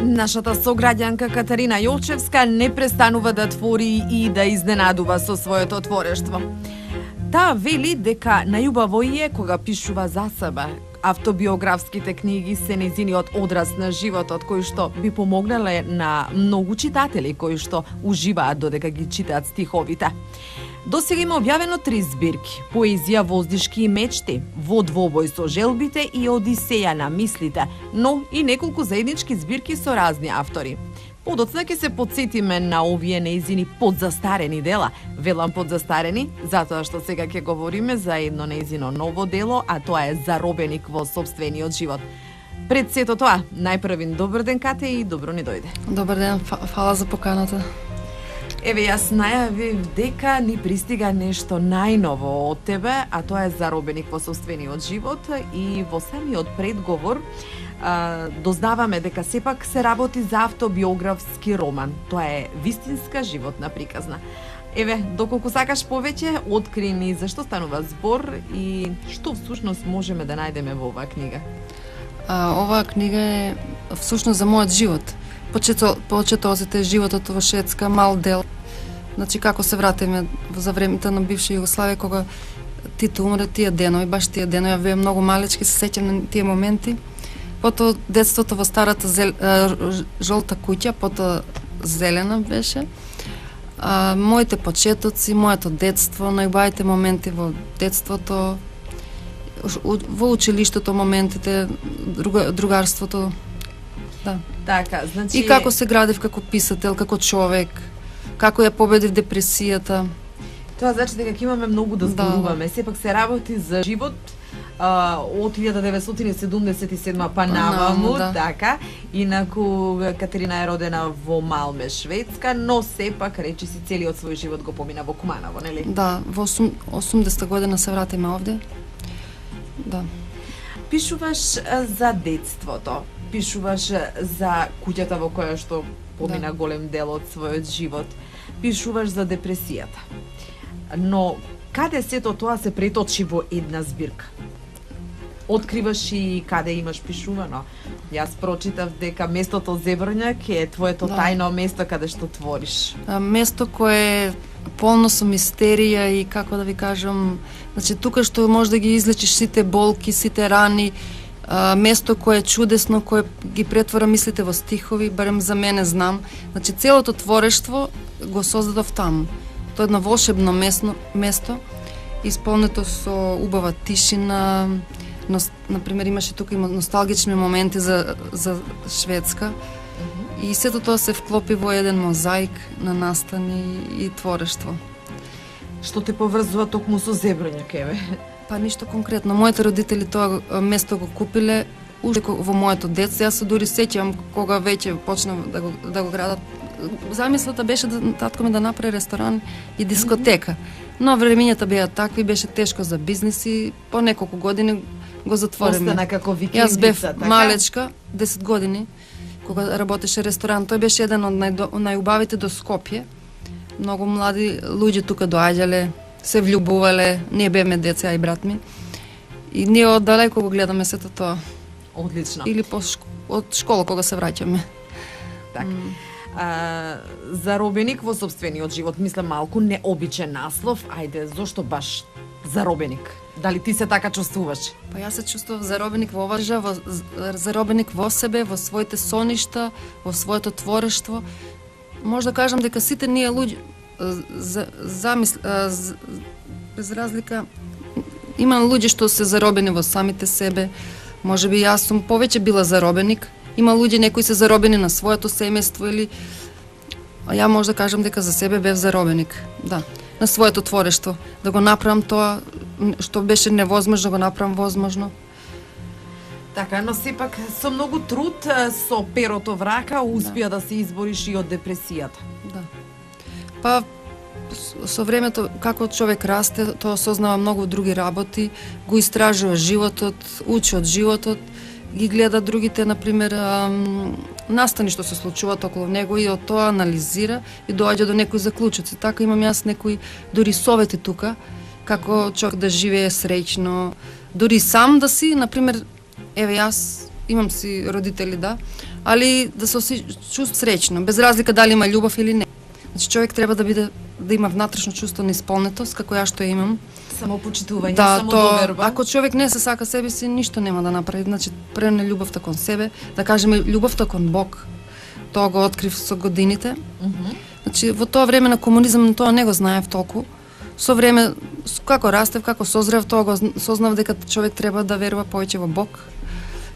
Нашата сограѓанка Катарина Јолчевска не престанува да твори и да изненадува со своето творештво. Таа вели дека најубаво е кога пишува за себе. Автобиографските книги се нејзиниот одраз на животот, кои што би помогнале на многу читатели кои што уживаат додека ги читаат стиховите. Досега има објавено 3 збирки: Поезија, воздишки и мечти, Во двобој со желбите и Одисеја на мислите, но и неколку заеднички збирки со разни автори. Подоцна ќе се подсетиме на овие нејзини подзастарени дела. Велам подзастарени, затоа што сега ќе говориме за едно нејзино ново дело, а тоа е Заробеник во сопствениот живот. Пред сето тоа, најпрвин добар ден, Кате, и добро ни дојде. Добар ден, фала за поканата. Еве, јас најавив дека ни пристига нешто најново од тебе, а тоа е Заробеник во сопствениот живот, и во самиот предговор дознаваме дека сепак се работи за автобиографски роман. Тоа е вистинска животна приказна. Еве, доколку сакаш повеќе, откри ни зашто станува збор и што всушност можеме да најдеме во оваа книга. Оваа книга е всушност за мојот живот. Почетоците, животот во Шведска, мал дел. Значи, како се вратиме за времето на бивша Југославија, кога Тито умре, тие денови, баш тие денови, ја бев многу малечки, се сеќам на тие моменти. Потоа детството во старата жолта куќа, потоа зелена беше. Моите почетоци, моето детство, најубавите моменти во детството, во училиштето моментите, другарството. Да. Така, значи... И како се градив како писател, како човек, како ја победив депресијата. Тоа значи дека ќе имаме многу да зборуваме. Сепак се работи за живот од 1977 па наваму, да. Така. Инаку Катерина е родена во Малме, Шведска, но сепак речиси целиот свој живот го помина во Куманово, нели? Да, во 80-та година се вратиме овде. Да. Пишуваш за детството, пишуваш за куќата во која што помина голем дел од својот живот, пишуваш за депресијата. Но каде сето тоа се преточи во една збирка? Откриваш и каде имаш пишувано. Јас прочитав дека местото Зебрњак е твоето тајно место каде што твориш. Место кое е полно со мистерија и, како да ви кажам, значи тука што може да ги излечиш сите болки, сите рани, место кое е чудесно, кое ги претвора мислите во стихови, барем за мене знам. Значи целото творештво го создадов таму. Тоа е едно волшебно место, исполнето со убава тишина. Например, имаше тука има носталгични моменти за Шведска. И сето тоа се вклопи во еден мозаик на настани и творештво. Што те поврзува токму со Зебрњак, еве? Па ништо конкретно. Моите родители тоа место го купиле уште во моето детство. Јас се дури сеќавам кога веќе почна да го градат. Замислата беше татко ми да направи ресторан и дискотека. Но времењата беа такви, беше тешко за бизнис и по неколку години го затвориме. Остана како викендица, Јас бев така? малечка, 10 години, кога работеше ресторан. Тој беше еден од најубавите до Скопје. Многу млади луѓе тука доаѓале, се влюбувале, ние бевме деца, а и брат ми. И ние оддалеко го гледаме сето тоа. Одлично. Или од школа кога се враќаме. Така. Заробеник во сопствениот живот, мислам малку необичен наслов. Ајде, зошто баш Заробеник? Дали ти се така чувствуваш? Па јас се чувствував заробеник во оваа заробеник во себе, во своите соништа, во своето творештво. Може да кажам дека сите ние луѓе без разлика има луѓе што се заробени во самите себе. Можеби јас сум повеќе била заробеник. Има луѓе некои се заробени на своето семејство или ја може да кажам дека за себе бев заробеник. Да, на своето творештво, да го направам тоа што беше невозможно, да го направам возможно. Така, но сепак со многу труд, со перото в рака, успеа да се избориш и од депресијата. Да. Па со времето, како човек расте, тоа сознава многу други работи, го истражува животот, учи од животот, ги гледа другите, например, настани што се случуваат околу него и од тоа анализира и доаѓа до некои заклучоци. Така имам јас некои дури совети тука, како човек да живее среќно, дури сам да си, например, еве јас имам си родители, да, али да се чувствам среќно, без разлика дали има љубов или не. Значи човек треба да има внатрешно чувство на исполнетост, како ја што ја имам. Самопочитување, Да, самодоверба. ако човек не се сака себе си, ништо нема да направи. Значи, прено љубовта кон себе, да кажеме љубовта кон Бог. Тоа го открив со годините. Значи, во тоа време на комунизам тоа не го знаев толку. Со време, како растев, како созрев, тоа го сознав дека човек треба да верува повеќе во Бог.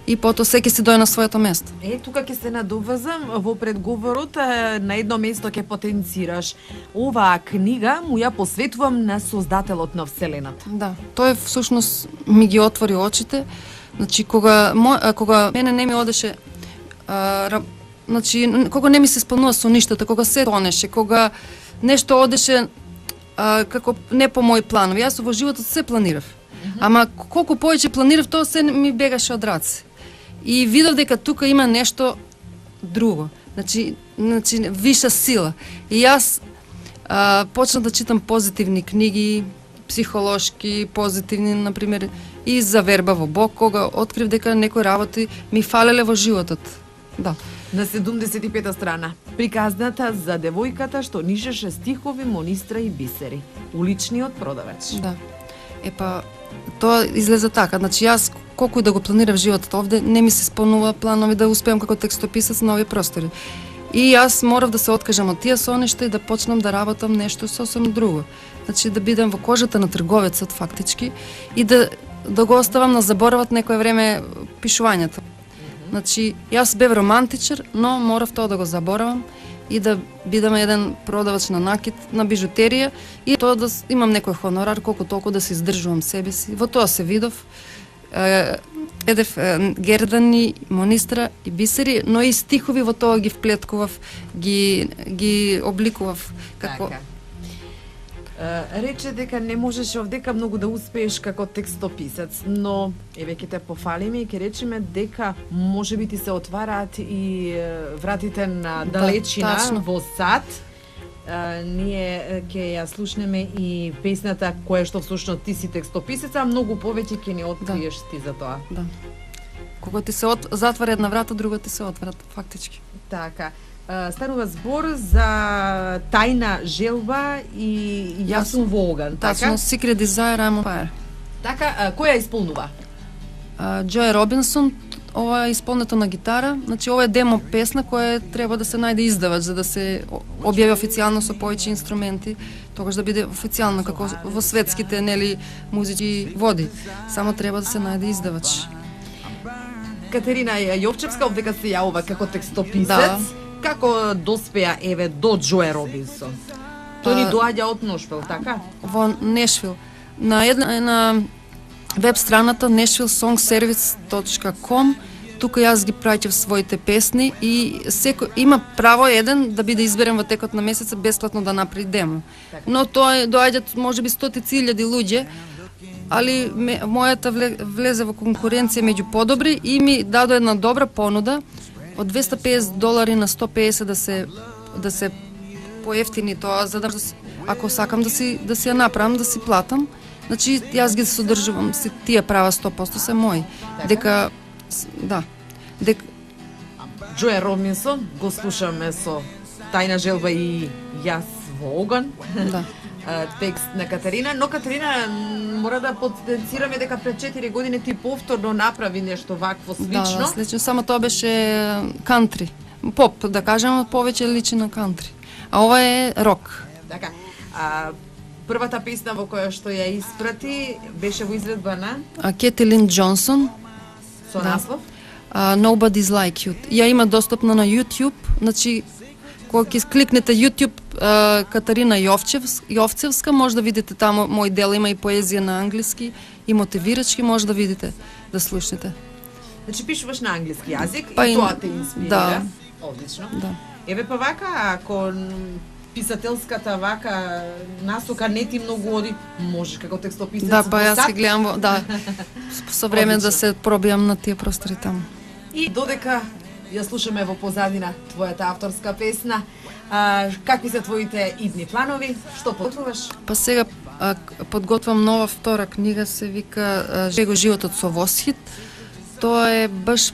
И потоа секи си дојде на своето место. Тука ќе се надоврзам во предговорот, на едно место ќе потенцираш. Оваа книга му ја посветувам на Создателот на Вселената. Да, тој всушност ми ги отвори очите. Значи, кога мене не ми одеше, значи, кога не ми се исполнува со ништата, кога се тонеше, кога нешто одеше како не по мој планови. Јас во животот се планирав. Ама колку повеќе планирав, тоа се ми бегаше од раце. И видов дека тука има нешто друго. Значи виша сила. И јас почнав да читам позитивни книги, психолошки, позитивни, например, и за верба во Бог, кога открив дека некои работи ми фалеле во животот. Да. На 75-та страна, приказната за девојката што нишеше стихови, монистра и бисери. Уличниот продавач. Да. Епа, тоа излезе така. Значи, јас, колку и да го планирав животот овде, не ми се исполнува планови да успеам како текстописец на овие простори. И јас морав да се откажам од тие соништа и да почнам да работам нешто сосем друго. Значи, да бидам во кожата на трговецот, фактички, и да го оставам на заборавот некое време пишувањето. Значи, јас бев романтичар, но морав тоа да го заборавам и да бидам еден продавач на накит, на бижутерија и тоа да имам некој хонорар, колку толку да се издржувам себе си. Во тоа се видов. Едев гердани, монистра и бисери, но и стихови во тоа ги вплеткував, ги обликував како... Така. Рече дека не можеш овдека многу да успееш како текстописец, но еве ќе те пофалиме и ќе речеме дека можеби ти се отвараат и вратите на далечина во сад. Ние ќе ја слушнеме и песната која што всушност ти си текстописец, а многу повеќе ќе ни откриеш ти за тоа. Да. Кога ти се затвара една врата, друга ти се отвара, фактички. Така. Станува збор за тајна желба и јас сум во оган, така? Тачно, Secret Desire, I'm on Fire. Така, која исполнува? Джој Робинсон, ова е исполнето на гитара. Значи, ова е демо песна која треба да се најде издавач за да се објави официјално со повеќе инструменти, тогаш да биде официјално како во светските музички води. Само треба да се најде издавач. Катерина Јовчевска овдека се јавува како текстописец. Да. Како доспеа еве до Джој Робинсон? Тој ни доаѓа од Ношвил, така? Во Нешвил. На веб страната nashvillesongservice.com, тука јас ги праќав своите песни и секој има право еден да биде изберен во текот на месецот бесплатно да направи демо. Но тоа доаѓаат можеби стотици илјади луѓе, али мојата влезе во конкуренција меѓу подобри и ми даде една добра понуда од $250 на 150 да се поевтини тоа, за да ако сакам да си ја направам, да си платам. Значи, јас ги содржувам, тие права 100% се мои. Дека, да. Джој Робинсон, го слушаме со тајна желба и јас во оган. Да. Текст на Катерина, но Катерина мора да потенцираме дека пред 4 години ти повторно направи нешто вакво слично. Да, слично, само тоа беше кантри. Поп, да кажем, повеќе личи на кантри. А ова е рок. Така. Првата песна во која што ја испрати беше во изvedба на Кетелин Џонсон со наслов Nobody's Like You. Ја има достапна на YouTube, значи кога ќе кликнете YouTube Катерина Јовцевска, може да видите таму мој дел, има и поезија на англиски и мотивирачки, може да видите, да слушнете. Значи пишуваш на англиски јазик Па и тоа те инспирира. Да. Одлично. Да. Еве па вака, ако писателската вака насока не ти многу оди, можеш како текстописец. Да, па јас ќе гледам, со време да се пробијам на тие простори таму. И додека ја слушаме во позадина твојата авторска песна, какви се твоите идни планови? Што подготвуваш? Па сега подготвам нова втора книга, се вика Животот со восхит. Тоа е баш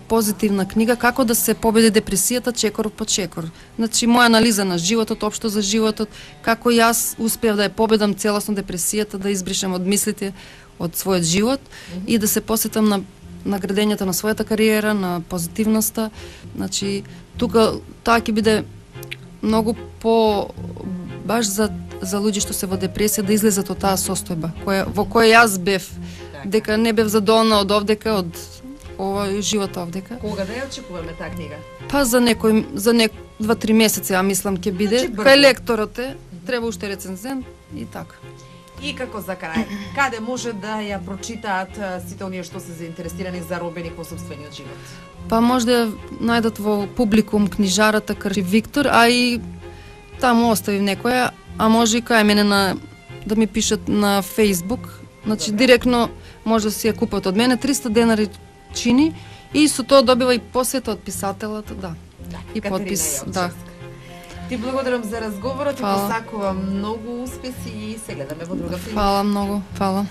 позитивна книга како да се победи депресијата чекор по чекор. Значи моја анализа на животот, општо за животот, како јас успеав да ја победам целосно депресијата, да избришам од мислите од својот живот и да се посетам на градењето на својата кариера, на позитивноста. Значи тука таа ќе биде многу по баш за луѓе што се во депресија да излезат од таа состојба во која јас бев, дека не бев задоволна од овдека, од овој живот овдека. Кога да ја очекуваме таа книга? Па за 2-3 месеци, ја мислам ќе биде. Значи, кај лекторот треба уште рецензент и така. И како за крај, каде може да ја прочитаат сите оние што се заинтересирани за робеник во сопствениот живот? Па може да ја најдат во Публикум книжарата Крши Виктор, а и таму оставив некоја, а може и кај мене да ми пишат на Facebook. Значи директно може да си ја купат од мене, 300 денари чини и со тоа добива и посета од писателот, да. И подпис, да. Ти благодарам за разговорот и Фала. посакувам многу успеси и се гледаме во друга прилика. Фала многу, фала.